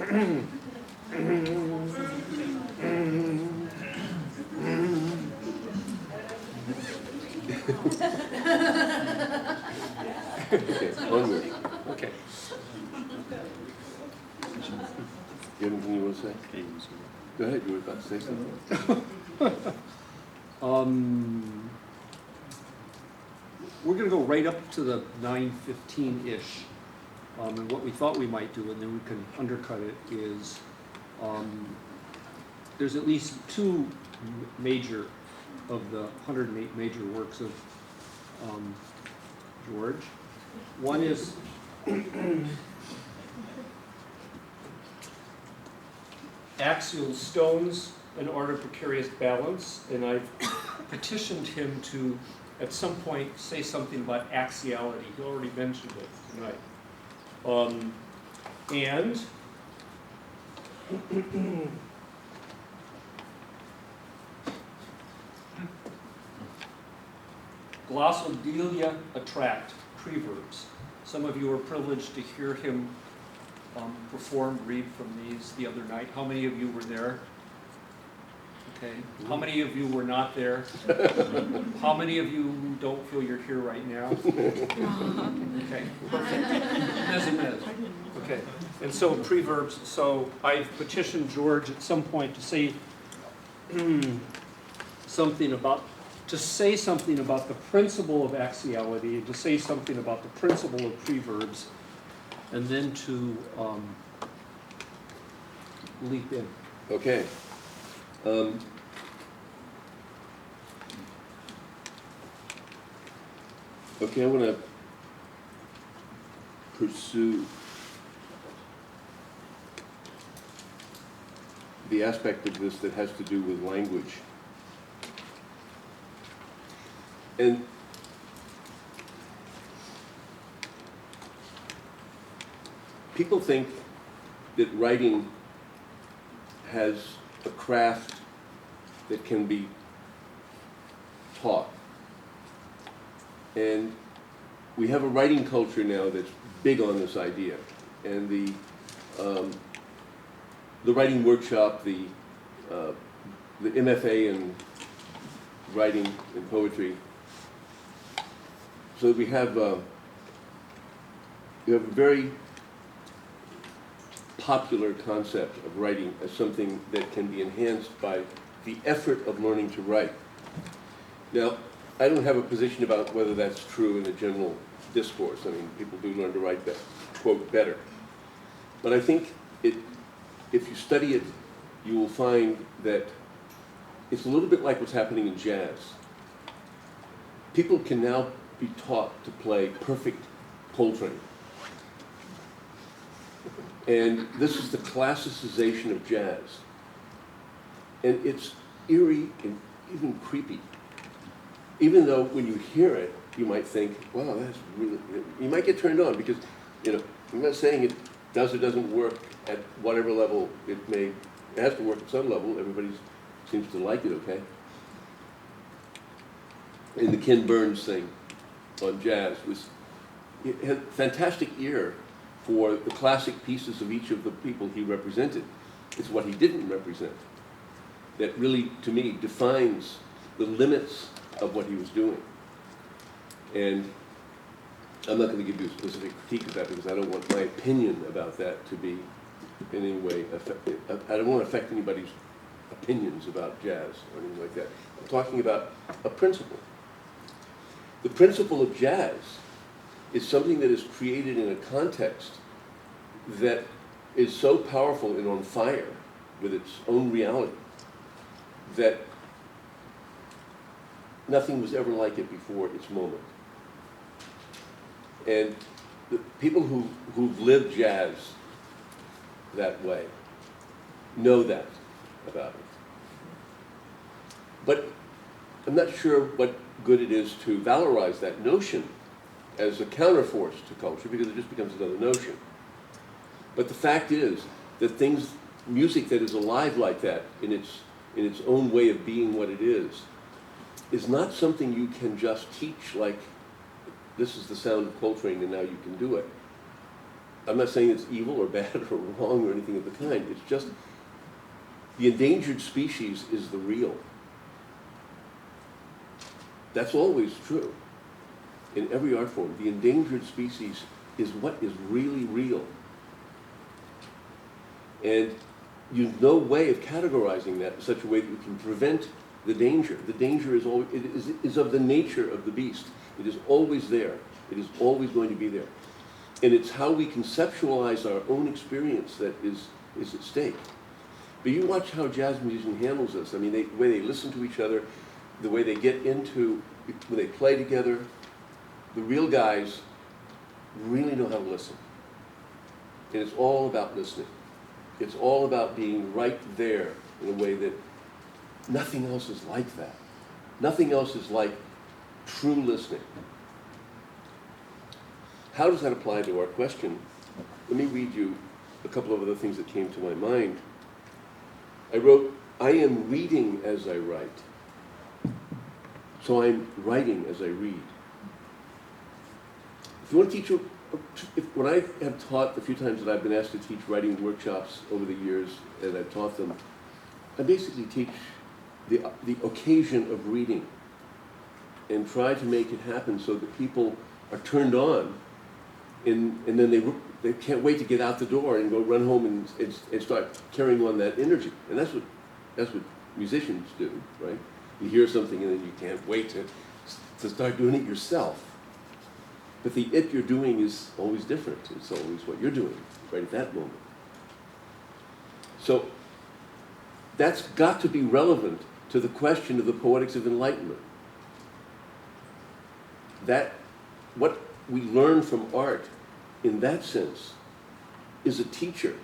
Okay, onward. Okay. You have anything you want to say? Go ahead, you were about to say something. We're going to go right up to the 9:15-ish. And what we thought we might do, and then we can undercut it, is there's at least two major of the 108 major works of George. One is Axial Stones, An Art of Precarious Balance, and I've petitioned him to, at some point, say something about axiality. He already mentioned it tonight. And Glossodelia Attract, preverbs. Some of you were privileged to hear him read from these the other night. How many of you were there? Okay. How many of you were not there? How many of you don't feel you're here right now? Okay, perfect. Okay, and so preverbs, so I've petitioned George at some point to say something about the principle of axiality, to say something about the principle of preverbs, and then to leap in. Okay. Okay, I want to pursue the aspect of this that has to do with language. And people think that writing has a craft that can be taught. And we have a writing culture now that's big on this idea. And the writing workshop, the MFA in writing and poetry. So we have a very popular concept of writing as something that can be enhanced by the effort of learning to write. Now, I don't have a position about whether that's true in the general discourse. I mean, people do learn to write that, quote, better. But I think if you study it, you will find that it's a little bit like what's happening in jazz. People can now be taught to play perfect Coltrane. And this is the classicization of jazz. And it's eerie and even creepy. Even though when you hear it, you might think, wow, that's really, you might get turned on because, I'm not saying it does or doesn't work at whatever level it has to work at some level. Everybody seems to like it, okay? And the Ken Burns thing on jazz had a fantastic ear for the classic pieces of each of the people he represented. It's what he didn't represent that really, to me, defines the limits of what he was doing. And I'm not going to give you a specific critique of that because I don't want my opinion about that to be in any way affected. I don't want to affect anybody's opinions about jazz or anything like that. I'm talking about a principle. The principle of jazz is something that is created in a context that is so powerful and on fire with its own reality that nothing was ever like it before its moment. And the people who've lived jazz that way know that about it. But I'm not sure what good it is to valorize that notion as a counterforce to culture because it just becomes another notion. But the fact is that music that is alive like that in its own way of being what it is not something you can just teach like this is the sound of Coltrane and now you can do it. I'm not saying it's evil or bad or wrong or anything of the kind. It's just the endangered species is the real. That's always true. In every art form, the endangered species is what is really real. And you've no way of categorizing that in such a way that you can prevent the danger. The danger is always, is of the nature of the beast. It is always there. It is always going to be there. And it's how we conceptualize our own experience that is at stake. But you watch how jazz musician handles this. I mean, the way they listen to each other, the way they get into, when they play together, the real guys really know how to listen. And it's all about listening. It's all about being right there in a way that nothing else is like that. Nothing else is like true listening. How does that apply to our question? Let me read you a couple of other things that came to my mind. I wrote, I am reading as I write. So I'm writing as I read. If you want to teach, when I have taught the few times that I've been asked to teach writing workshops over the years, and I've taught them, I basically teach the occasion of reading and try to make it happen so that people are turned on, and then they can't wait to get out the door and go run home and start carrying on that energy. And that's what musicians do, right? You hear something and then you can't wait to start doing it yourself. But the it you're doing is always different. It's always what you're doing right at that moment. So that's got to be relevant to the question of the Poetics of Enlightenment. That what we learn from art in that sense is a teacher.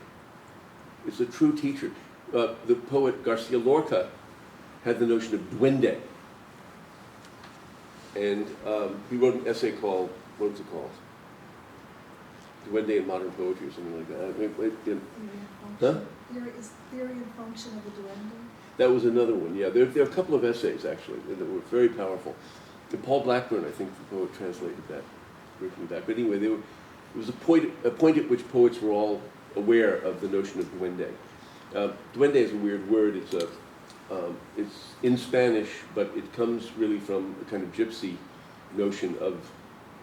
It's a true teacher. The poet Garcia Lorca had the notion of duende. And he wrote an essay called, what was it called? Duende in Modern Poetry or something like that. Huh? Theory and Function of the Duende. That was another one, yeah. There are a couple of essays, actually, that were very powerful. And Paul Blackburn, I think, the poet, translated that originally back. But anyway, it was a point at which poets were all aware of the notion of duende. Duende is a weird word. It's in Spanish, but it comes really from a kind of gypsy notion of,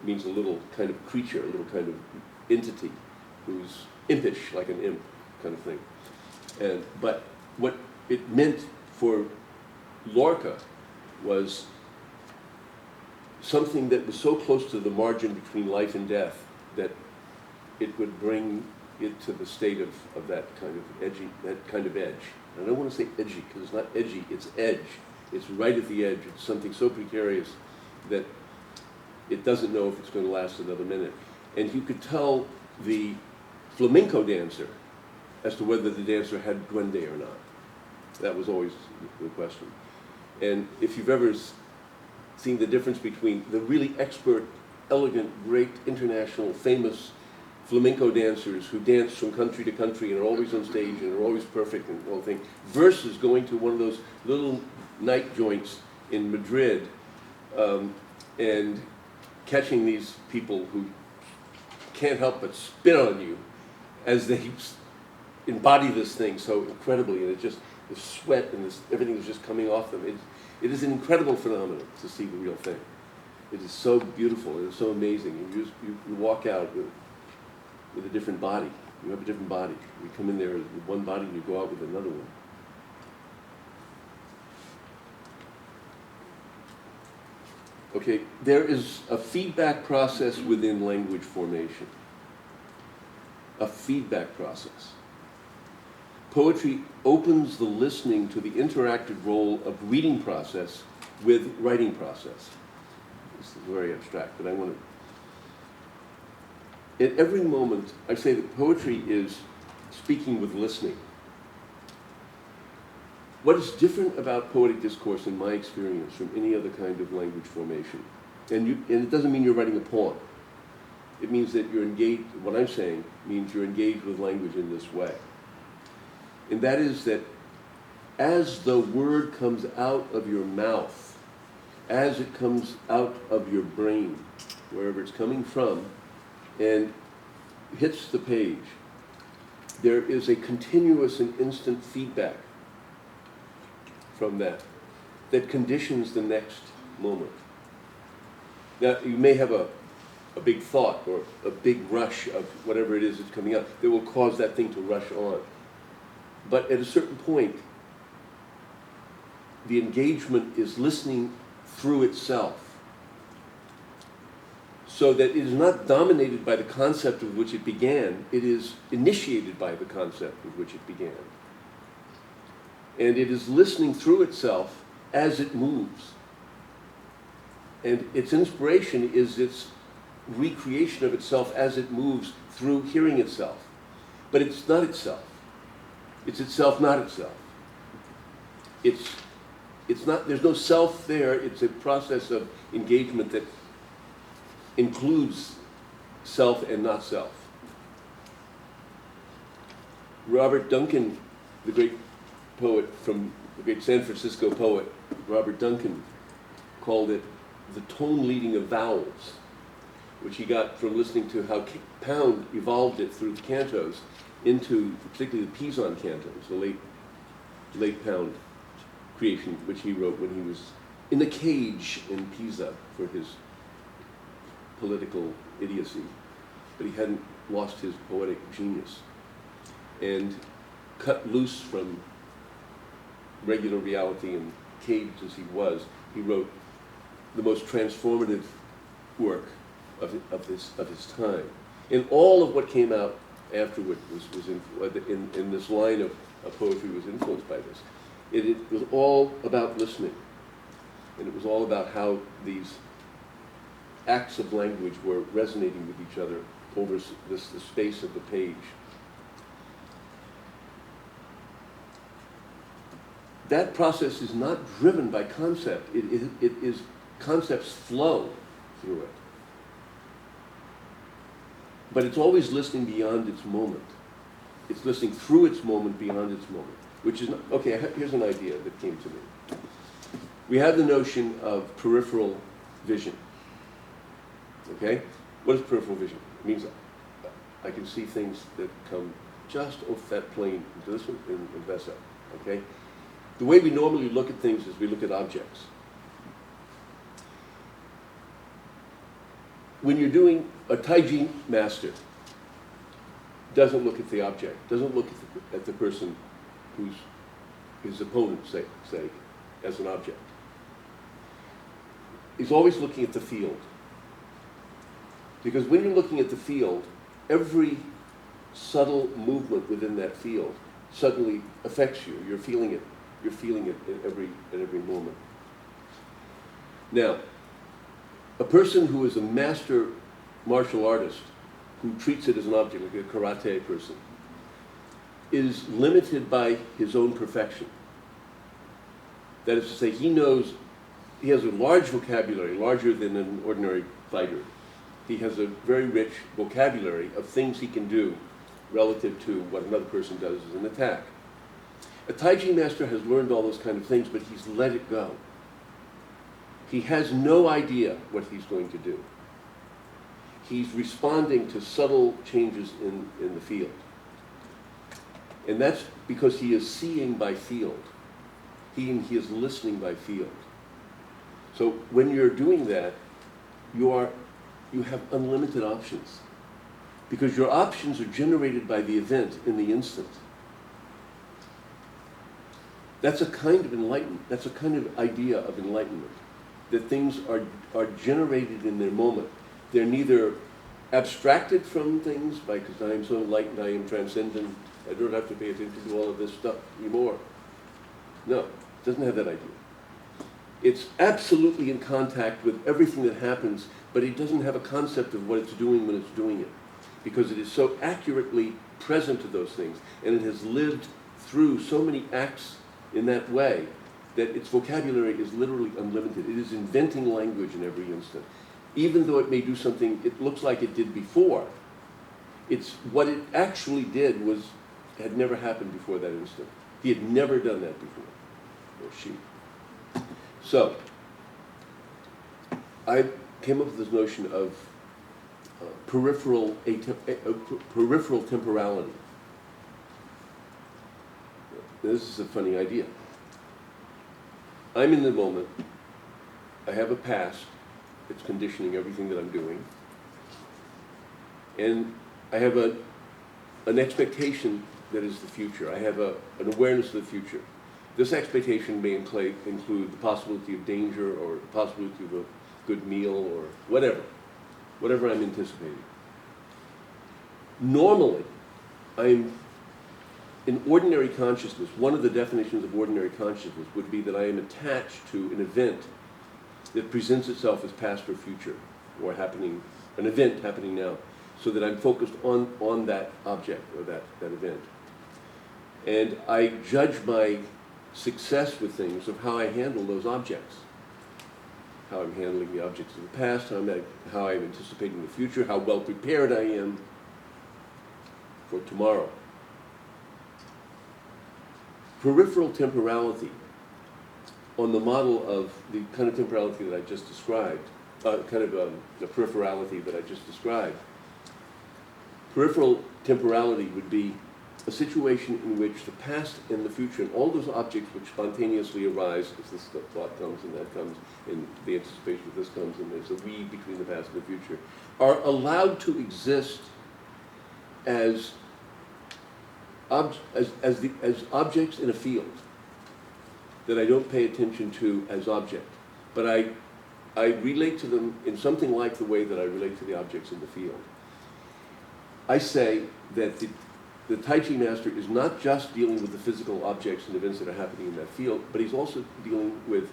means a little kind of creature, a little kind of entity who's impish, like an imp kind of thing. But what it meant for Lorca was something that was so close to the margin between life and death that it would bring it to the state of that kind of edgy, that kind of edge. I don't want to say edgy, because it's not edgy, it's edge. It's right at the edge. It's something so precarious that it doesn't know if it's going to last another minute. And you could tell the flamenco dancer as to whether the dancer had duende or not. That was always the question. And if you've ever seen the difference between the really expert, elegant, great, international, famous flamenco dancers who dance from country to country and are always on stage and are always perfect and the whole thing, versus going to one of those little night joints in Madrid and catching these people who can't help but spit on you as they embody this thing so incredibly, and it just, the sweat and everything is just coming off them. It is an incredible phenomenon to see the real thing. It is so beautiful, it is so amazing. And you walk out with a different body. You have a different body. You come in there with one body and you go out with another one. Okay, there is a feedback process within language formation. A feedback process. Poetry opens the listening to the interactive role of reading process with writing process. This is very abstract, but I want to... At every moment, I say that poetry is speaking with listening. What is different about poetic discourse, in my experience, from any other kind of language formation, and it doesn't mean you're writing a poem. It means that you're engaged, what I'm saying means you're engaged with language in this way. And that is that as the word comes out of your mouth, as it comes out of your brain, wherever it's coming from, and hits the page, there is a continuous and instant feedback from that conditions the next moment. Now, you may have a big thought or a big rush of whatever it is that's coming out that will cause that thing to rush on. But at a certain point, the engagement is listening through itself, so that it is not dominated by the concept of which it began, it is initiated by the concept of which it began. And it is listening through itself as it moves. And its inspiration is its recreation of itself as it moves through hearing itself. But it's not itself. It's itself, not itself. It's not, there's no self there, it's a process of engagement that includes self and not self. Robert Duncan, the great poet from the great San Francisco poet, Robert Duncan, called it the tone leading of vowels, which he got from listening to how Pound evolved it through the cantos into particularly the Pizan cantos, the late Pound creation, which he wrote when he was in a cage in Pisa for his political idiocy, but he hadn't lost his poetic genius. And cut loose from regular reality and caged as he was, he wrote the most transformative work of his time. And all of what came out afterward was in this line of poetry was influenced by this. It was all about listening, and it was all about how these acts of language were resonating with each other over the space of the page. That process is not driven by concept. It is concepts flow through it. But it's always listening beyond its moment. It's listening through its moment, beyond its moment. Which is not, okay, here's an idea that came to me. We have the notion of peripheral vision. Okay? What is peripheral vision? It means I can see things that come just off that plane into this one and Vesa. Okay? The way we normally look at things is we look at objects. When you're doing a Tai Chi master, doesn't look at the object, doesn't look at the person who's his opponent, say, as an object. He's always looking at the field. Because when you're looking at the field, every subtle movement within that field suddenly affects you. You're feeling it. You're feeling it at every moment. Now, a person who is a master martial artist, who treats it as an object, like a karate person, is limited by his own perfection. That is to say, he knows, he has a large vocabulary, larger than an ordinary fighter. He has a very rich vocabulary of things he can do relative to what another person does as an attack. A Tai Chi master has learned all those kind of things, but he's let it go. He has no idea what he's going to do. He's responding to subtle changes in the field. And that's because he is seeing by field. He is listening by field. So when you're doing that, you have unlimited options. Because your options are generated by the event in the instant. That's a kind of enlightenment. That's a kind of idea of enlightenment. That things are generated in their moment. They're neither abstracted from things, because I am so enlightened, I am transcendent, I don't have to pay attention to all of this stuff anymore. No, it doesn't have that idea. It's absolutely in contact with everything that happens, but it doesn't have a concept of what it's doing when it's doing it, because it is so accurately present to those things, and it has lived through so many acts in that way that its vocabulary is literally unlimited. It is inventing language in every instant. Even though it may do something it looks like it did before, it's what it actually did had never happened before that instant. He had never done that before, or she. So, I came up with this notion of peripheral temporality. This is a funny idea. I'm in the moment. I have a past. It's conditioning everything that I'm doing. And I have an expectation that is the future. I have an awareness of the future. This expectation may include the possibility of danger or the possibility of a good meal or whatever I'm anticipating. Normally, in ordinary consciousness, one of the definitions of ordinary consciousness would be that I am attached to an event that presents itself as past or future, or an event happening now, so that I'm focused on that object or that event. And I judge my success with things of how I handle those objects. How I'm handling the objects of the past, how I'm anticipating the future, how well prepared I am for tomorrow. Peripheral temporality, on the model of the kind of temporality that I just described, the peripherality that I just described. Peripheral temporality would be a situation in which the past and the future and all those objects which spontaneously arise as this thought comes and that comes and the anticipation of this comes and there's a weave between the past and the future, are allowed to exist as objects in a field that I don't pay attention to as object, but I relate to them in something like the way that I relate to the objects in the field. I say that the Tai Chi master is not just dealing with the physical objects and events that are happening in that field, but he's also dealing with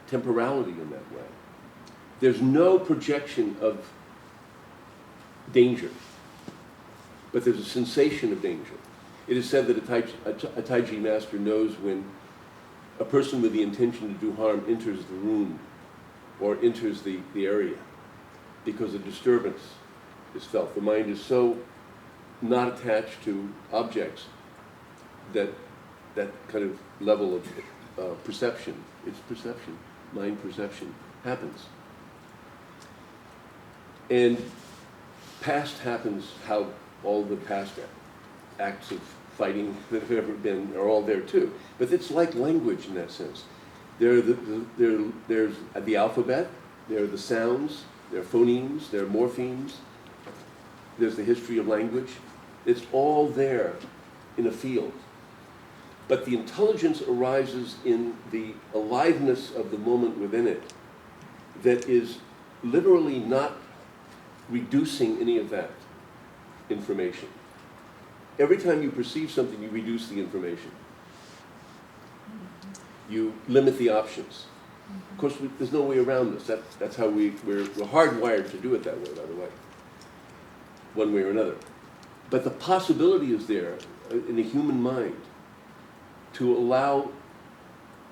temporality in that way. There's no projection of danger, but there's a sensation of danger. It is said that a Tai Chi master knows when a person with the intention to do harm enters the room or enters the area because a disturbance is felt. The mind is so not attached to objects that kind of level of perception, mind perception happens. And past happens, how all the past acts of fighting that have ever been are all there too. But it's like language in that sense. There's the alphabet, there are the sounds, there are phonemes, there are morphemes, there's the history of language. It's all there in a field. But the intelligence arises in the aliveness of the moment within it that is literally not reducing any of that information. Every time you perceive something, you reduce the information. You limit the options. Of course, there's no way around this. That's how we're hardwired to do it that way, by the way, one way or another. But the possibility is there in the human mind to allow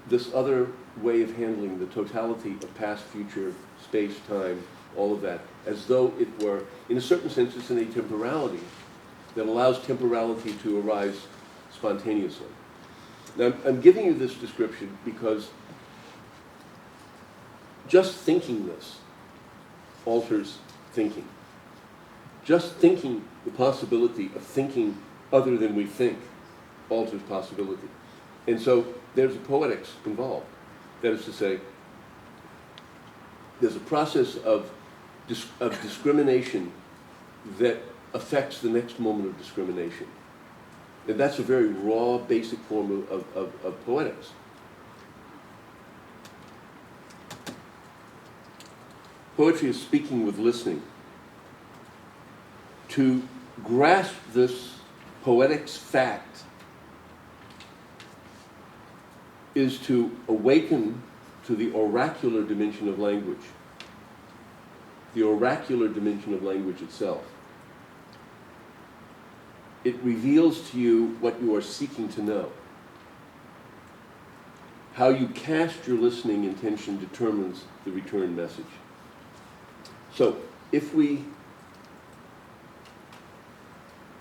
this other way of handling the totality of past, future, space, time, all of that, as though it were, in a certain sense, it's an atemporality that allows temporality to arise spontaneously. Now, I'm giving you this description because just thinking this alters thinking. Just thinking the possibility of thinking other than we think alters possibility. And so there's a poetics involved. That is to say, there's a process of discrimination that affects the next moment of discrimination. And that's a very raw, basic form of poetics. Poetry is speaking with listening. To grasp this poetics fact is to awaken to the oracular dimension of language, the oracular dimension of language itself. It reveals to you what you are seeking to know. How you cast your listening intention determines the return message. So, if we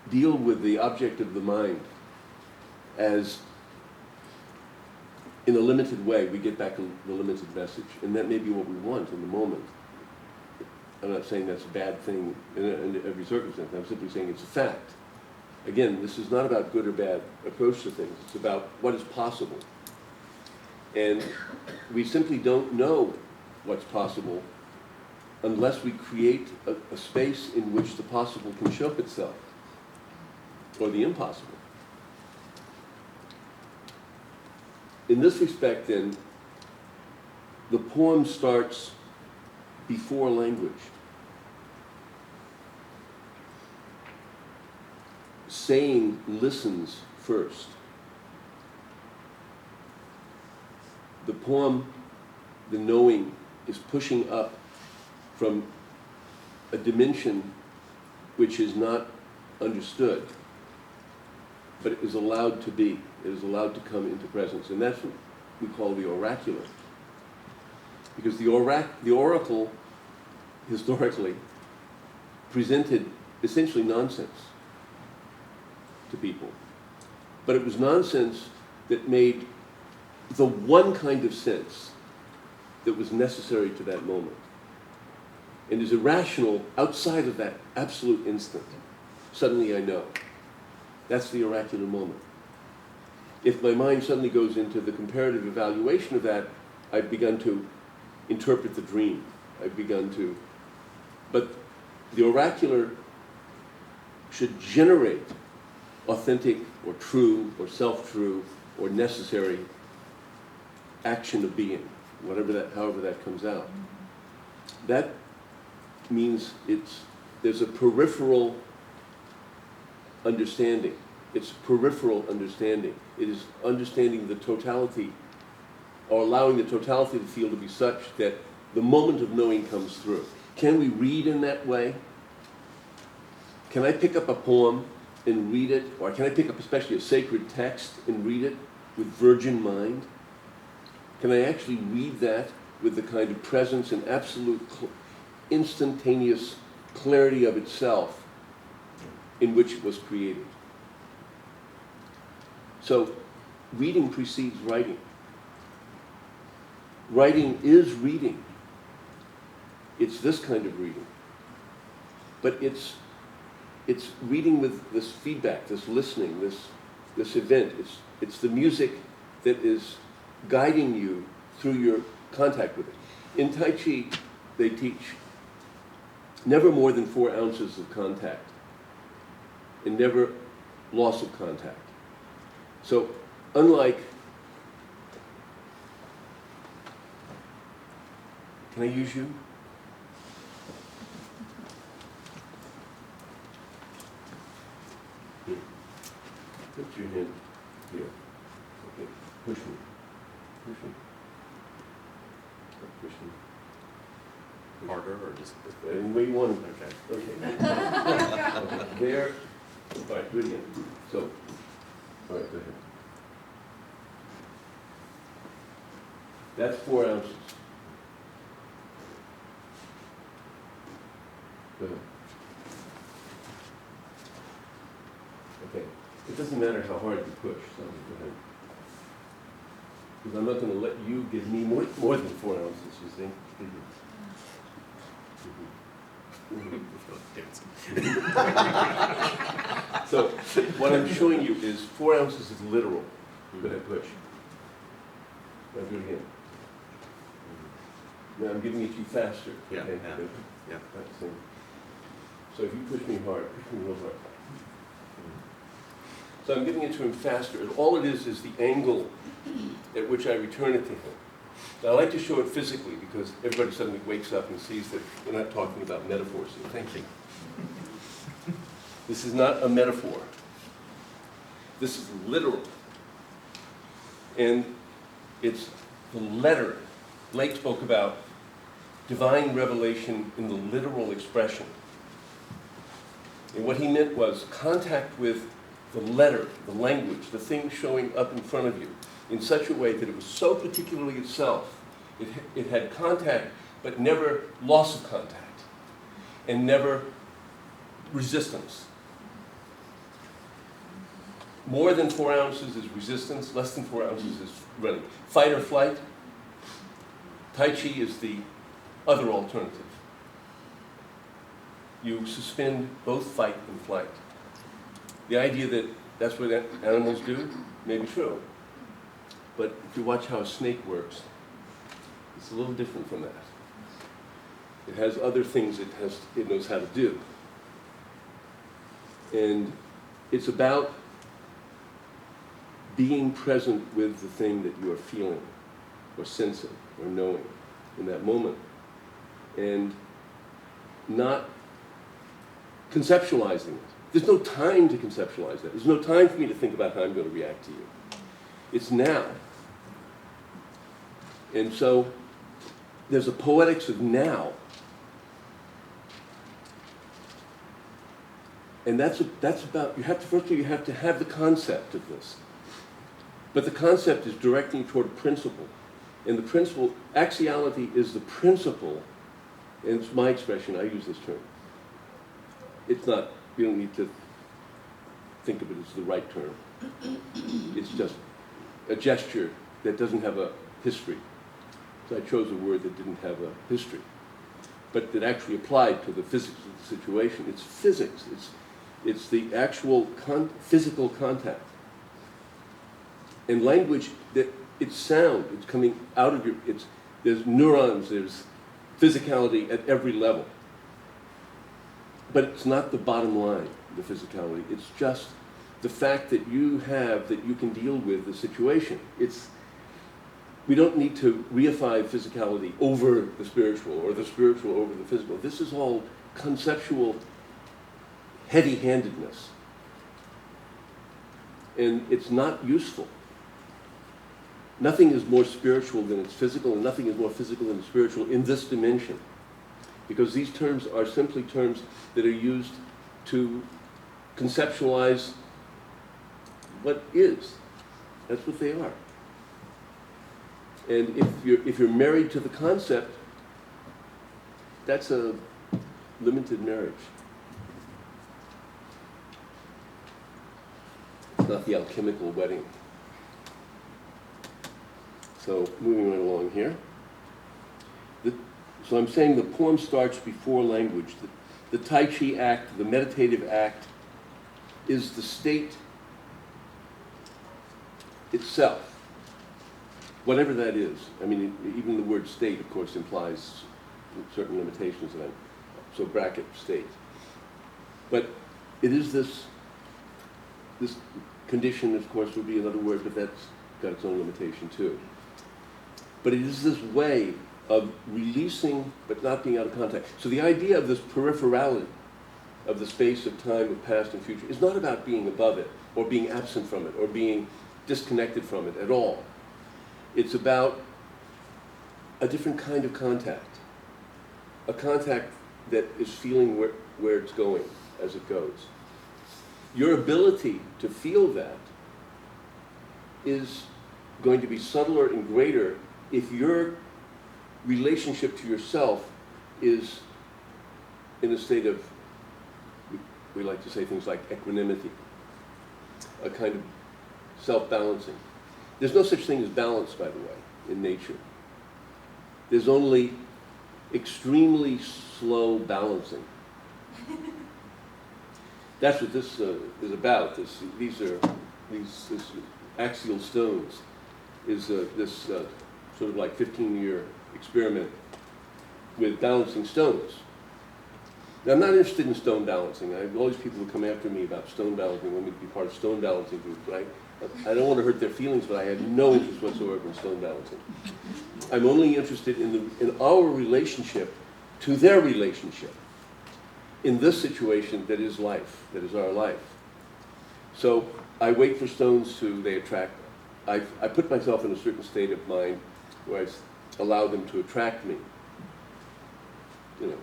deal with the object of the mind as in a limited way, we get back the limited message, and that may be what we want in the moment. I'm not saying that's a bad thing in every circumstance. I'm simply saying it's a fact. Again, this is not about good or bad approach to things. It's about what is possible. And we simply don't know what's possible unless we create a space in which the possible can show itself, or the impossible. In this respect, then, the poem starts before language. Saying listens first. The poem, the knowing, is pushing up from a dimension which is not understood, but it is allowed to be. It is allowed to come into presence. And that's what we call the oracular. Because the oracle, historically, presented essentially nonsense to people. But it was nonsense that made the one kind of sense that was necessary to that moment, and is irrational outside of that absolute instant. Suddenly I know. That's the oracular moment. If my mind suddenly goes into the comparative evaluation of that, I've begun to interpret the dream. I've begun to... But the oracular should generate authentic or true or self-true or necessary action of being, however that comes out. That means there's a peripheral understanding. It's peripheral understanding. It is understanding the totality, or allowing the totality of the field to be such that the moment of knowing comes through. Can we read in that way? Can I pick up a poem and read it, or can I pick up especially a sacred text and read it with virgin mind? Can I actually read that with the kind of presence and absolute instantaneous clarity of itself in which it was created? So, reading precedes writing. Writing is reading. It's this kind of reading. But it's reading with this feedback, this listening, this event. It's the music that is guiding you through your contact with it. In Tai Chi, they teach never more than 4 ounces of contact, and never loss of contact. So, unlike... Can I use you? Here. Put your hand here. Okay. Push me. Push me. Push me. Harder or just... Any way you want. Okay. Okay. There. All right, do it again. So, all right, go ahead. That's 4 ounces. Go ahead. Okay. It doesn't matter how hard you push, so go ahead. Because I'm not going to let you give me more than 4 ounces, you see? So, what I'm showing you is 4 ounces is literal. Go ahead, push. Now do it again. Now I'm giving it to you faster. Yeah, Okay? yeah, Good. yeah. That's so if you push me hard, push me real hard. So I'm giving it to him faster. And all it is the angle at which I return it to him. Now I like to show it physically because everybody suddenly wakes up and sees that we're not talking about metaphors here. Thank you. This is not a metaphor. This is literal. And it's the letter. Blake spoke about divine revelation in the literal expression. And what he meant was contact with the letter, the language, the thing showing up in front of you in such a way that it was so particularly itself. It had contact, but never loss of contact, and never resistance. More than 4 ounces is resistance, less than 4 ounces is running. Fight or flight, Tai Chi is the other alternative. you suspend both fight and flight. The idea that that's what animals do may be true. But if you watch how a snake works, it's a little different from that. It has other things it knows how to do. And it's about being present with the thing that you are feeling or sensing or knowing in that moment. And not conceptualizing it. There's no time to conceptualize that. There's no time for me to think about how I'm going to react to you. It's now. And so there's a poetics of now. And that's about, firstly you have to have the concept of this. But the concept is directing toward a principle. And the principle, axiality is the principle, and it's my expression, I use this term. It's not, you don't need to think of it as the right term. It's just a gesture that doesn't have a history. So I chose a word that didn't have a history, but that actually applied to the physics of the situation. It's physics. It's the actual physical contact. And language, it's sound. It's coming out of there's neurons, there's physicality at every level. But it's not the bottom line, the physicality. It's just the fact that you can deal with the situation. We don't need to reify physicality over the spiritual or the spiritual over the physical. This is all conceptual heavy-handedness. And it's not useful. Nothing is more spiritual than it's physical, and nothing is more physical than spiritual in this dimension. Because these terms are simply terms that are used to conceptualize what is. That's what they are. And if you're married to the concept, that's a limited marriage. It's not the alchemical wedding. So moving right along here. So I'm saying the poem starts before language. The Tai Chi act, the meditative act, is the state itself. Whatever that is. I mean, even the word state, of course, implies certain limitations, so bracket state. But it is this condition, of course, would be another word, but that's got its own limitation too. But it is this way of releasing but not being out of contact. So the idea of this peripherality of the space of time of past and future is not about being above it or being absent from it or being disconnected from it at all. It's about a different kind of contact, a contact that is feeling where it's going as it goes. Your ability to feel that is going to be subtler and greater if your relationship to yourself is in a state of, we like to say things like equanimity, a kind of self-balancing. There's no such thing as balance, by the way, in nature. There's only extremely slow balancing. That's what this is about. These axial stones is this sort of like 15-year experiment with balancing stones. Now, I'm not interested in stone balancing. I have all these people who come after me about stone balancing, want me to be part of stone balancing groups. I don't want to hurt their feelings, but I have no interest whatsoever in stone balancing. I'm only interested in our relationship to their relationship in this situation that is life, that is our life. So I wait for stones they attract. I put myself in a certain state of mind where I allow them to attract me. You know,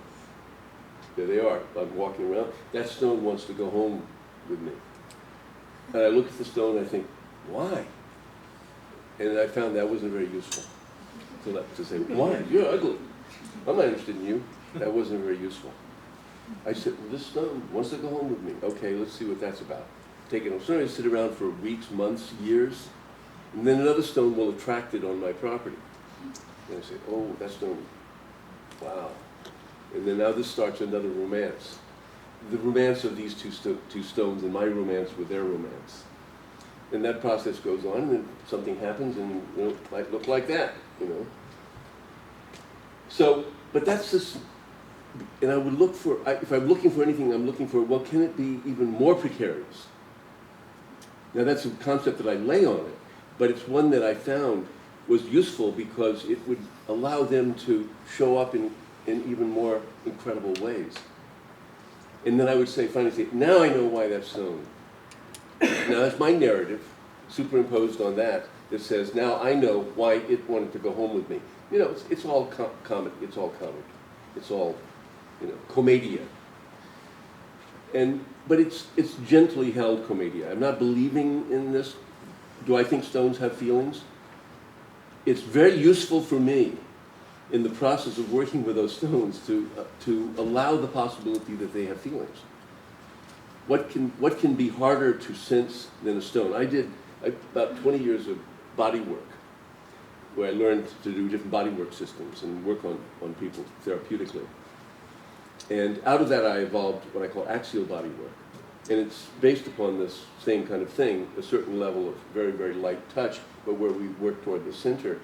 there they are. I'm walking around. That stone wants to go home with me. And I look at the stone and I think, why? And I found that wasn't very useful. To say, why? You're ugly. I'm not interested in you. That wasn't very useful. I said, well, this stone wants to go home with me. Okay, let's see what that's about. Take it home. So I sit around for weeks, months, years, and then another stone will attract it on my property. And I say, oh, that stone, wow. And then now this starts another romance. the romance of these two stones and my romance with their romance. And that process goes on, and then something happens, and it might look like that, So, but that's just, and I would look for, if I'm looking for anything, I'm looking for, well, can it be even more precarious? Now that's a concept that I lay on it, but it's one that I found was useful because it would allow them to show up in even more incredible ways. And then I would finally say, now I know why that's stone. Now that's my narrative superimposed on that says, now I know why it wanted to go home with me. It's all comic. It's all comic. It's all, commedia. But it's gently held commedia. I'm not believing in this. Do I think stones have feelings? It's very useful for me in the process of working with those stones to allow the possibility that they have feelings. What can be harder to sense than a stone? I did about 20 years of body work, where I learned to do different body work systems and work on people therapeutically. And out of that I evolved what I call axial body work. And it's based upon this same kind of thing, a certain level of very, very light touch, but where we work toward the center.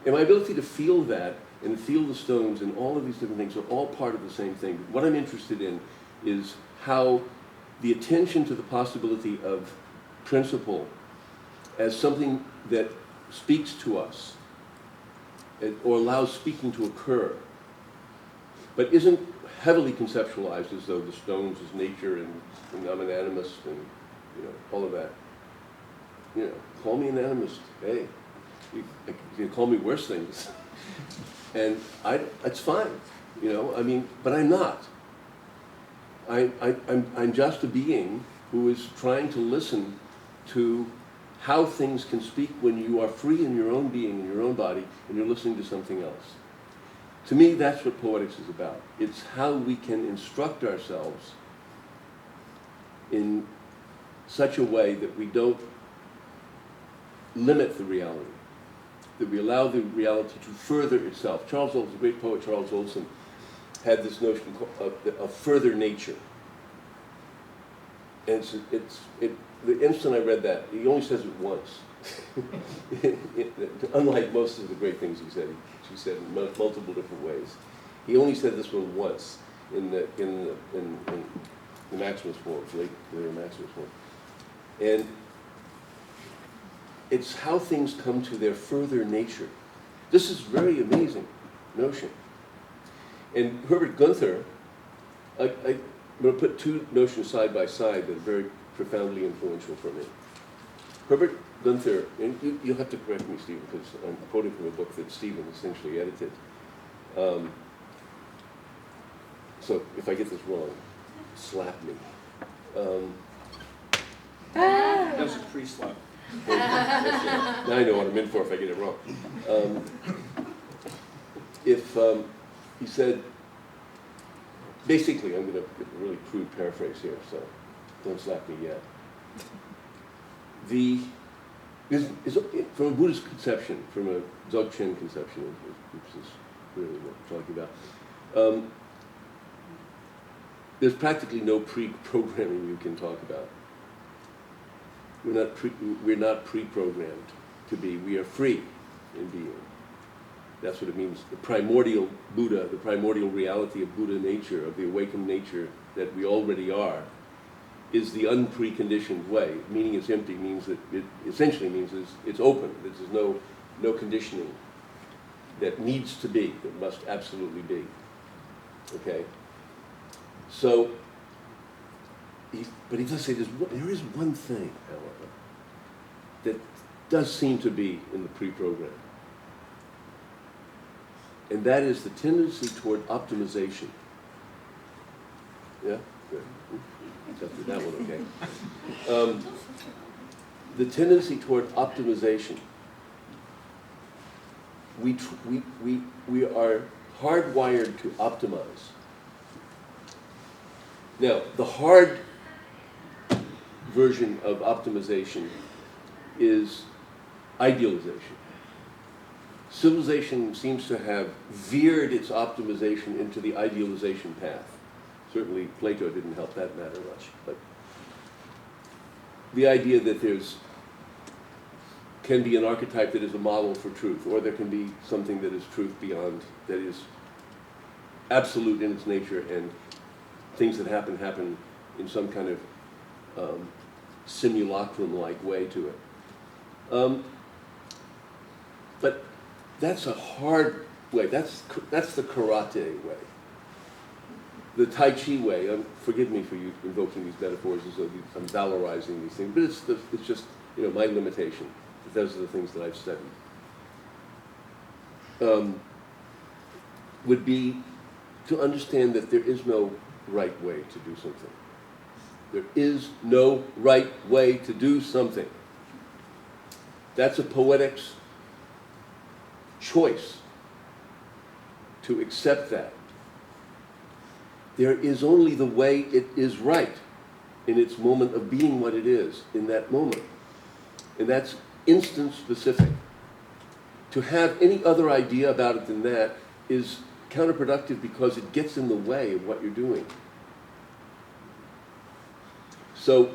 And my ability to feel that and feel the stones and all of these different things are all part of the same thing. What I'm interested in is how the attention to the possibility of principle as something that speaks to us or allows speaking to occur, but isn't heavily conceptualized as though the stones is nature and I'm an animist and all of that. Call me an animist. Hey, you can call me worse things, and it's fine. But I'm not. I'm just a being who is trying to listen to how things can speak when you are free in your own being, in your own body, and you're listening to something else. To me, that's what Poetics is about. It's how we can instruct ourselves in such a way that we don't limit the reality, that we allow the reality to further itself. The great poet Charles Olson, had this notion of further nature. And the instant I read that, he only says it once. Unlike most of the great things he said in multiple different ways. He only said this one once in the Maximus form, later Maximus form. And it's how things come to their further nature. This is very amazing notion. And Herbert Gunther, I'm going to put two notions side by side that are very profoundly influential for me. Herbert Gunther, and you'll have to correct me, Stephen, because I'm quoting from a book that Stephen essentially edited. So if I get this wrong, slap me. That's a pre-slap. Now I know what I'm in for if I get it wrong. He said, basically, I'm going to give a really crude paraphrase here, so don't slap me yet. From a Buddhist conception, from a Dzogchen conception, which is really what we're talking about, there's practically no pre-programming you can talk about. We're not pre-programmed to be. We are free in being. That's what it means. The primordial Buddha, the primordial reality of Buddha nature, of the awakened nature that we already are, is the unpreconditioned way. Meaning it's empty means that it essentially means it's open. There's no conditioning that needs to be, that must absolutely be. Okay? So, but he does say there is one thing, however, that does seem to be in the pre-program. And that is the tendency toward optimization. Yeah? Good. Got through that one, okay. The tendency toward optimization. We are hardwired to optimize. Now, the hard version of optimization is idealization. Civilization seems to have veered its optimization into the idealization path. Certainly Plato didn't help that matter much. But the idea that can be an archetype that is a model for truth, or there can be something that is truth beyond, that is absolute in its nature, and things that happen in some kind of simulacrum-like way to it. But that's a hard way. That's the karate way. The Tai Chi way. Forgive me for you invoking these metaphors as though I'm valorizing these things, but it's just my limitation. Those are the things that I've studied. Would be to understand that there is no right way to do something. There is no right way to do something. That's a poetics choice, to accept that. There is only the way it is right in its moment of being what it is in that moment. And that's instance specific. To have any other idea about it than that is counterproductive because it gets in the way of what you're doing. So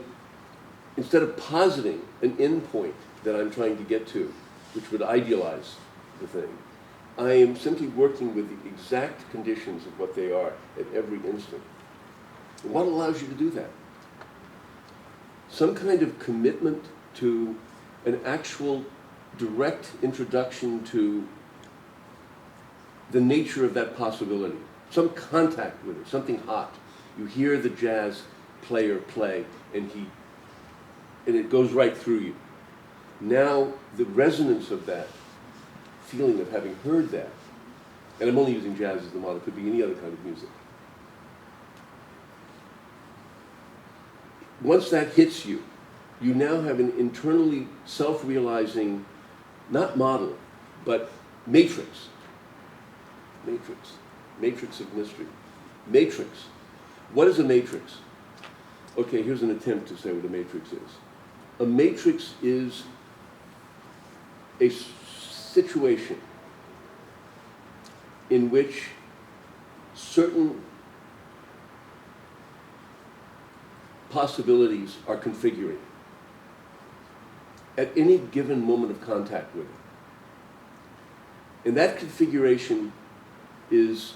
instead of positing an endpoint that I'm trying to get to, which would idealize the thing, I am simply working with the exact conditions of what they are at every instant. And what allows you to do that? Some kind of commitment to an actual direct introduction to the nature of that possibility. Some contact with it, something hot. You hear the jazz player play, and it goes right through you. Now, the resonance of that feeling of having heard that, and I'm only using jazz as the model, it could be any other kind of music. Once that hits you, you now have an internally self-realizing, not model, but matrix. Matrix of mystery. Matrix. What is a matrix? Okay, here's an attempt to say what a matrix is. A matrix is a situation in which certain possibilities are configuring at any given moment of contact with it. And that configuration is,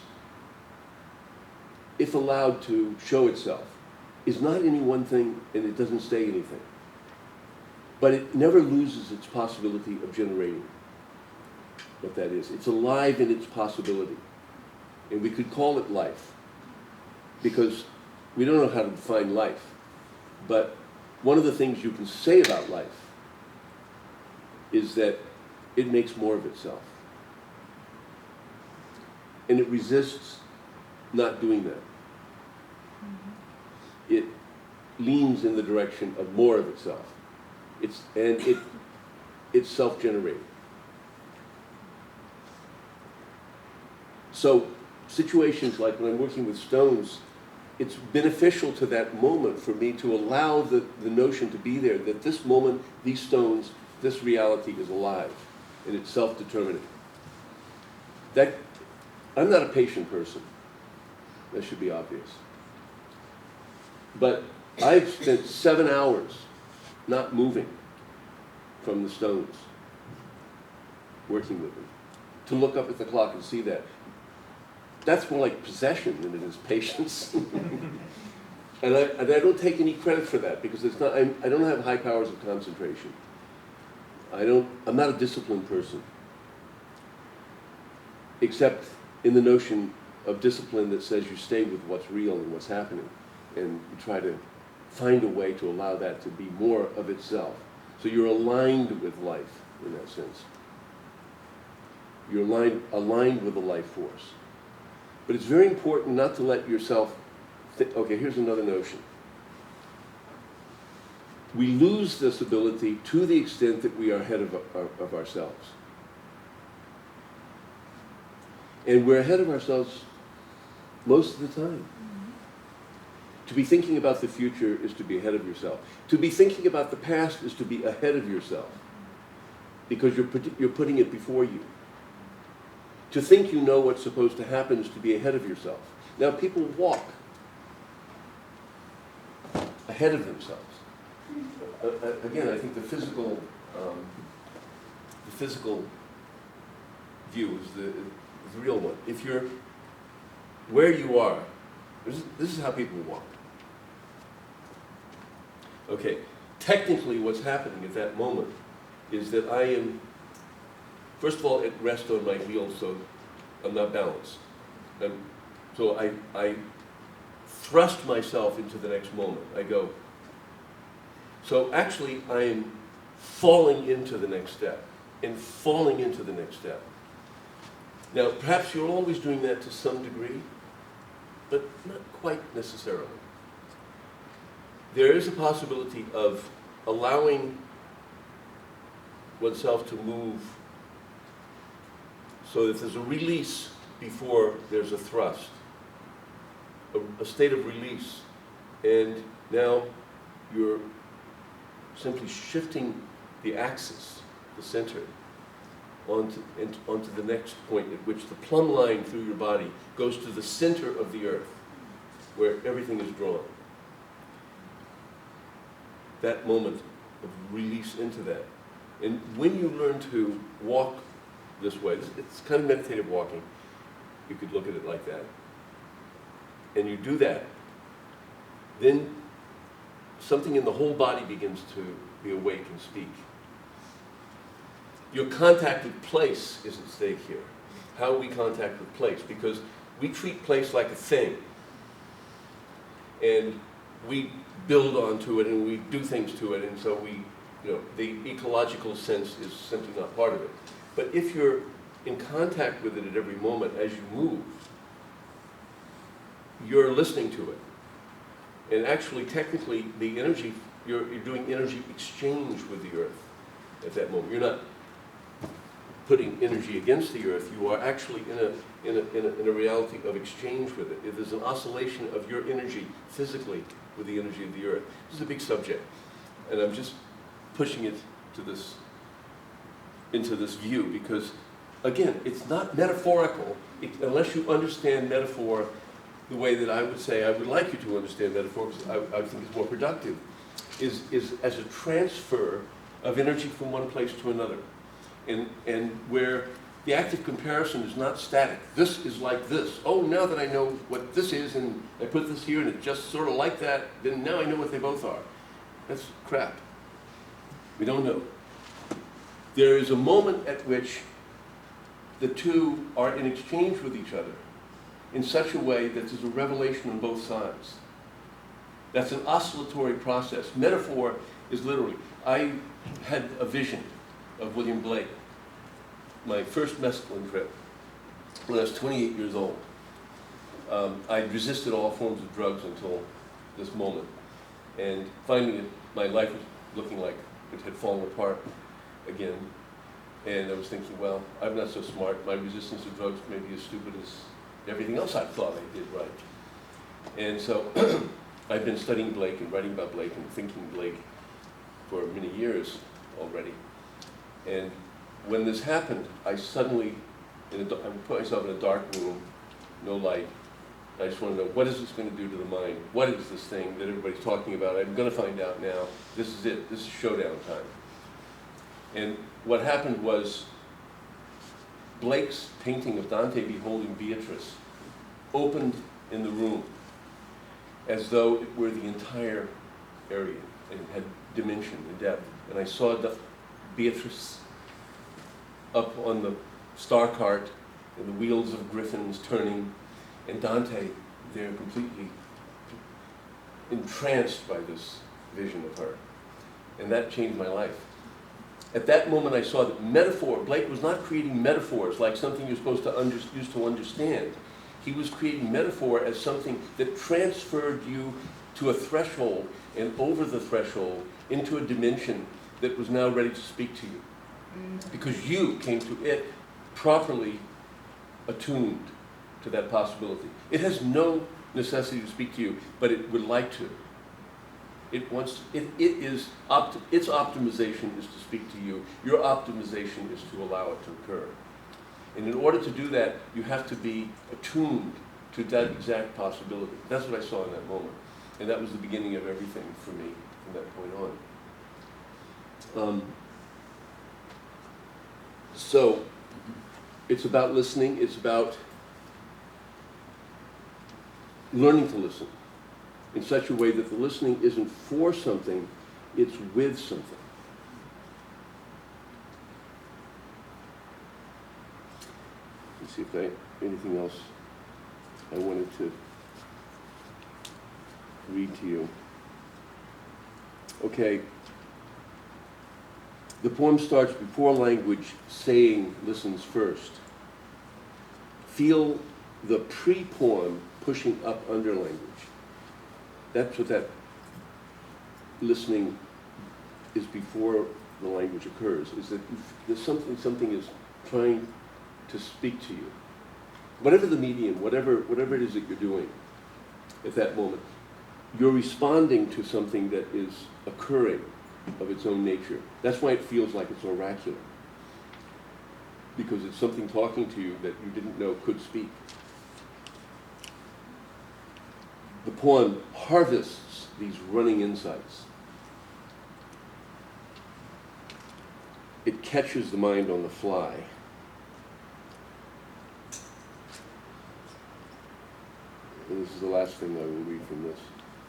if allowed to show itself, is not any one thing, and it doesn't stay anything. But it never loses its possibility of generating what that is. It's alive in its possibility. And we could call it life, because we don't know how to define life. But one of the things you can say about life is that it makes more of itself. And it resists not doing that. It leans in the direction of more of itself. It's self-generating. So situations like when I'm working with stones, it's beneficial to that moment for me to allow the notion to be there that this moment, these stones, this reality is alive and it's self-determining. I'm not a patient person. That should be obvious. But I've spent 7 hours not moving from the stones, working with them, to look up at the clock and see that. That's more like possession than it is patience. And I don't take any credit for that, because it's not. I don't have high powers of concentration. I'm not a disciplined person, except in the notion of discipline that says you stay with what's real and what's happening, and you try to find a way to allow that to be more of itself. So you're aligned with life in that sense. You're aligned with the life force. But it's very important not to let yourself think, okay, here's another notion. We lose this ability to the extent that we are ahead of ourselves. And we're ahead of ourselves most of the time. To be thinking about the future is to be ahead of yourself. To be thinking about the past is to be ahead of yourself, because you're putting it before you. To think you know what's supposed to happen is to be ahead of yourself. Now, people walk ahead of themselves. Again, I think the physical view is the real one. If you're where you are, this is how people walk. Okay, technically what's happening at that moment is that I am, first of all, at rest on my wheels, so I'm not balanced. So I thrust myself into the next moment. I go. So actually, I am falling into the next step, and falling into the next step. Now, perhaps you're always doing that to some degree, but not quite necessarily. There is a possibility of allowing oneself to move so that there's a release before there's a thrust, a state of release, and now you're simply shifting the axis, the center, onto the next point at which the plumb line through your body goes to the center of the earth, where everything is drawn. That moment of release into that. And when you learn to walk this way, it's kind of meditative walking, you could look at it like that, and you do that, then something in the whole body begins to be awake and speak. Your contact with place is at stake here. How we contact with place, because we treat place like a thing, and we build onto it and we do things to it, and so the ecological sense is simply not part of it. But if you're in contact with it at every moment as you move, you're listening to it. And actually, technically, the energy, you're doing energy exchange with the earth at that moment. You're not putting energy against the earth. You are actually in a reality of exchange with it. If there's an oscillation of your energy physically with the energy of the earth. This is a big subject, and I'm just pushing it into this view because, again, it's not metaphorical unless you understand metaphor the way that I would say I would like you to understand metaphor, because I think it's more productive, is as a transfer of energy from one place to another. And where the active comparison is not static. This is like this. Oh, now that I know what this is, and I put this here, and it's just sort of like that, then now I know what they both are. That's crap. We don't know. There is a moment at which the two are in exchange with each other in such a way that there's a revelation on both sides. That's an oscillatory process. Metaphor is literally, I had a vision of William Blake, my first mescaline trip, when I was 28 years old. I resisted all forms of drugs until this moment. And finally, my life was looking like it had fallen apart again. And I was thinking, well, I'm not so smart. My resistance to drugs may be as stupid as everything else I thought I did right. And so I've been studying Blake and writing about Blake and thinking Blake for many years already. And when this happened, I suddenly, I put myself in a dark room, no light. I just want to know, what is this going to do to the mind? What is this thing that everybody's talking about? I'm going to find out now. This is it. This is showdown time. And what happened was Blake's painting of Dante beholding Beatrice opened in the room as though it were the entire area and it had dimension and depth. And I saw Beatrice up on the star cart and the wheels of griffins turning, and Dante there completely entranced by this vision of her. And that changed my life. At that moment I saw that metaphor, Blake was not creating metaphors like something you're supposed to use to understand. He was creating metaphor as something that transferred you to a threshold, and over the threshold into a dimension that was now ready to speak to you. Because you came to it properly attuned to that possibility. It has no necessity to speak to you, but it would like to. Its optimization is to speak to you. Your optimization is to allow it to occur. And in order to do that, you have to be attuned to that exact possibility. That's what I saw in that moment. And that was the beginning of everything for me from that point on. So, it's about listening, it's about learning to listen in such a way that the listening isn't for something, it's with something. Let's see if anything else I wanted to read to you. Okay. The poem starts before language saying listens first. Feel the pre-poem pushing up under language. That's what that listening is before the language occurs, is that there's something is trying to speak to you. Whatever the medium, whatever it is that you're doing at that moment, you're responding to something that is occurring of its own nature. That's why it feels like it's oracular. Because it's something talking to you that you didn't know could speak. The poem harvests these running insights. It catches the mind on the fly. And this is the last thing I will read from this.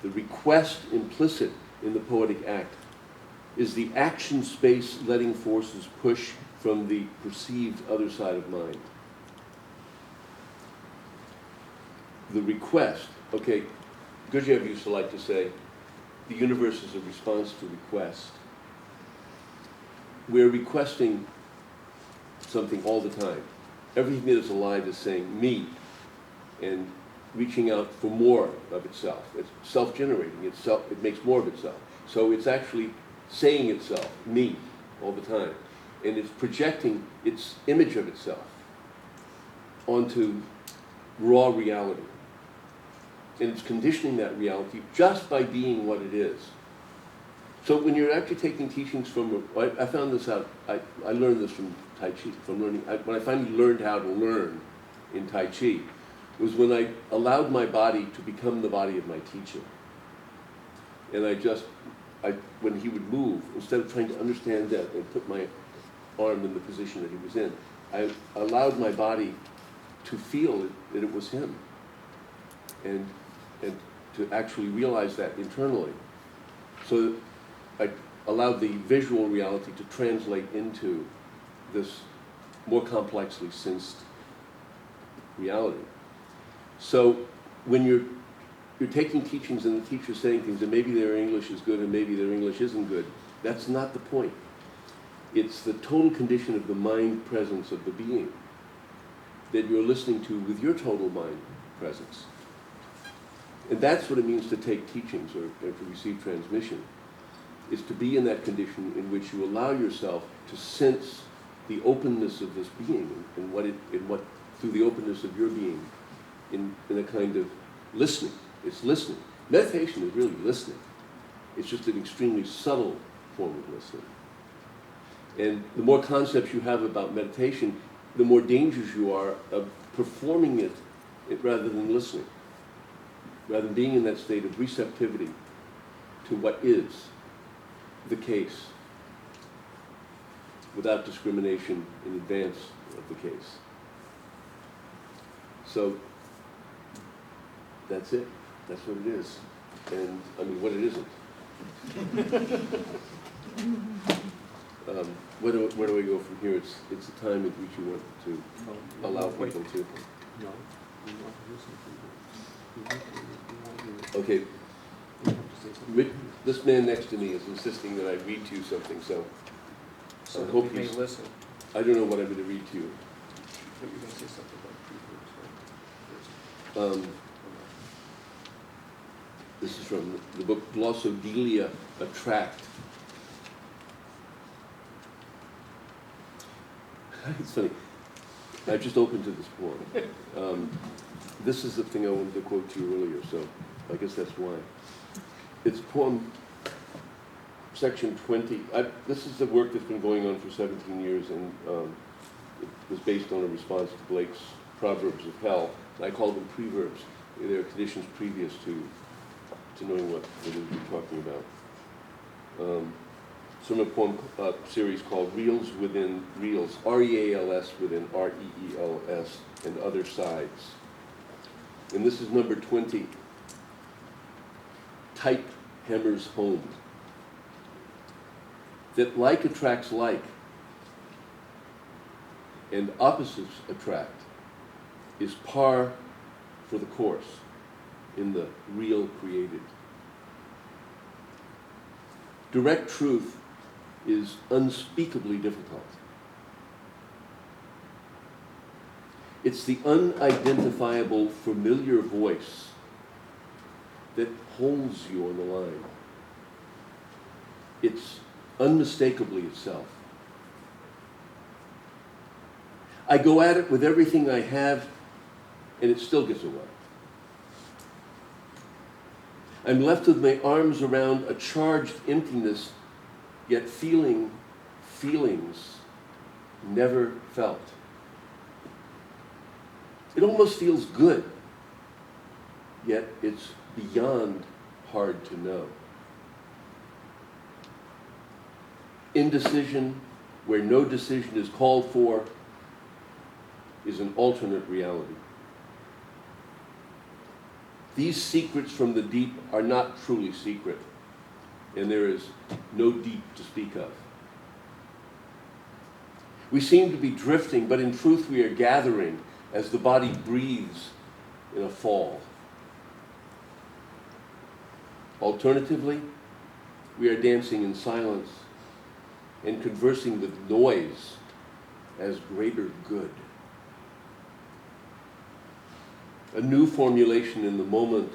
The request implicit in the poetic act is the action space letting forces push from the perceived other side of mind. The request, okay, Gurdjieff used to like to say, the universe is a response to request. We're requesting something all the time. Everything that is alive is saying me, and reaching out for more of itself. It's self-generating, it makes more of itself. So it's actually saying itself, me, all the time. And it's projecting its image of itself onto raw reality. And it's conditioning that reality just by being what it is. So when you're actually taking teachings from, I found this out, I learned this from Tai Chi, when I finally learned how to learn in Tai Chi, was when I allowed my body to become the body of my teacher. And when he would move, instead of trying to understand that and put my arm in the position that he was in, I allowed my body to feel that it was him. And to actually realize that internally. So I allowed the visual reality to translate into this more complexly sensed reality. So when you're taking teachings and the teacher's saying things, and maybe their English is good and maybe their English isn't good, that's not the point. It's the total condition of the mind presence of the being that you're listening to with your total mind presence. And that's what it means to take teachings or to receive transmission, is to be in that condition in which you allow yourself to sense the openness of this being and what through the openness of your being in a kind of listening. It's listening. Meditation is really listening. It's just an extremely subtle form of listening. And the more concepts you have about meditation, the more dangers you are of performing it rather than listening, rather than being in that state of receptivity to what is the case without discrimination in advance of the case. So that's it. That's what it is. And I mean, what it isn't. Where do I go from here? It's the time at which you want to allow people to. Okay. This man next to me is insisting that I read to you something, so I hope you may listen. I don't know what I'm going to read to you. But you're going to say something about prefers, right? This is from the book Glossodelia, a Tract. It's funny. I just opened to this poem. This is the thing I wanted to quote to you earlier, so I guess that's why. It's poem section 20. This is the work that's been going on for 17 years, and it was based on a response to Blake's Proverbs of Hell. I call them preverbs. They're conditions previous to to knowing what it is we're talking about. Some of a poem series called Reels Within Reels, R-E-A-L-S within R-E-E-L-S, and Other Sides. And this is number 20. Type hammers home that like attracts like, and opposites attract, is par for the course in the real created. Direct truth is unspeakably difficult. It's the unidentifiable familiar voice that holds you on the line. It's unmistakably itself. I go at it with everything I have, and it still gets away. I'm left with my arms around a charged emptiness, yet feeling feelings never felt. It almost feels good, yet it's beyond hard to know. Indecision, where no decision is called for, is an alternate reality. These secrets from the deep are not truly secret, and there is no deep to speak of. We seem to be drifting, but in truth we are gathering as the body breathes in a fall. Alternatively, we are dancing in silence and conversing with noise as greater good. A new formulation in the moment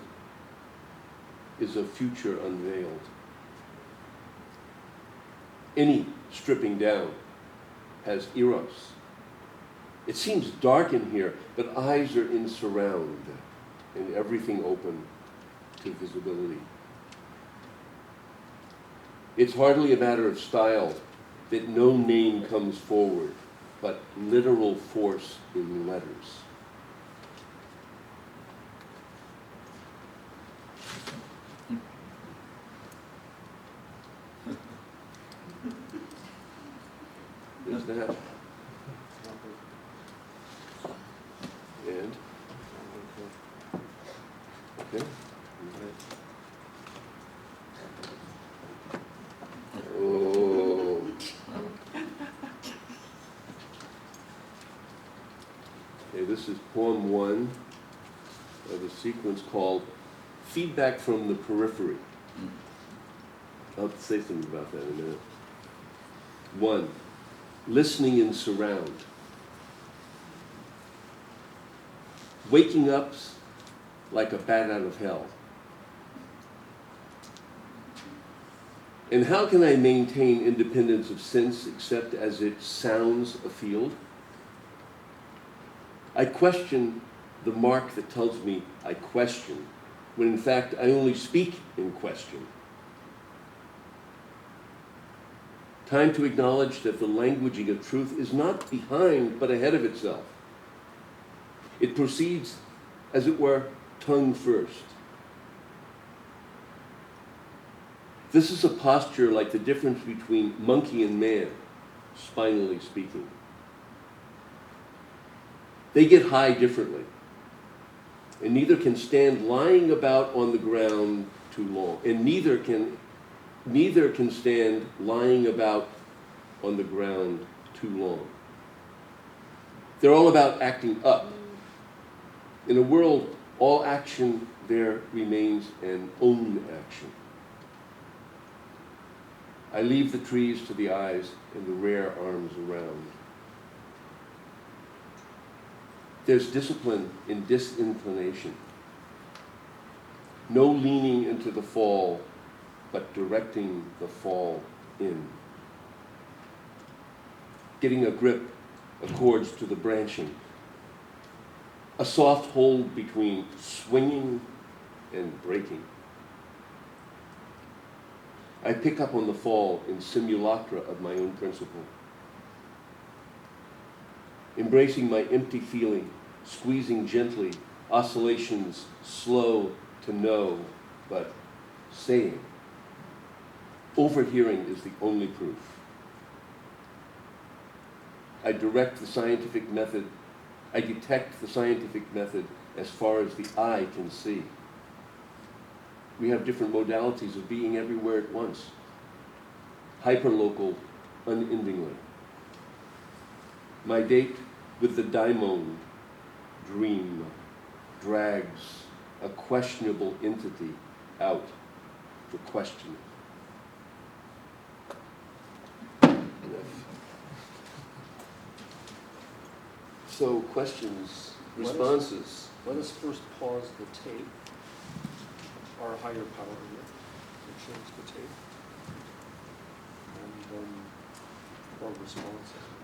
is a future unveiled. Any stripping down has eros. It seems dark in here, but eyes are in surround and everything open to visibility. It's hardly a matter of style that no name comes forward, but literal force in letters. There's that. And? Okay. Oh. Okay, this is poem 1 of a sequence called Feedback from the Periphery. I'll say something about that in a minute. 1. Listening in surround. Waking up like a bat out of hell. And how can I maintain independence of sense except as it sounds afield? I question the mark that tells me I question, when in fact I only speak in question. Time to acknowledge that the languaging of truth is not behind, but ahead of itself. It proceeds, as it were, tongue first. This is a posture like the difference between monkey and man, spinally speaking. They get high differently, and neither can stand lying about on the ground too long, and neither can stand lying about on the ground too long. They're all about acting up. In a world, all action there remains an own action. I leave the trees to the eyes and the rare arms around. There's discipline in disinclination. No leaning into the fall, but directing the fall in. Getting a grip accords to the branching. A soft hold between swinging and breaking. I pick up on the fall in simulacra of my own principle. Embracing my empty feeling, squeezing gently, oscillations slow to no, but saying. Overhearing is the only proof. I direct the scientific method, I detect the scientific method as far as the eye can see. We have different modalities of being everywhere at once. Hyperlocal, unendingly. My date with the daimon, dream, drags a questionable entity out for questioning. So questions, responses. Let us first pause the tape. Our higher power here to change the tape. And then our responses.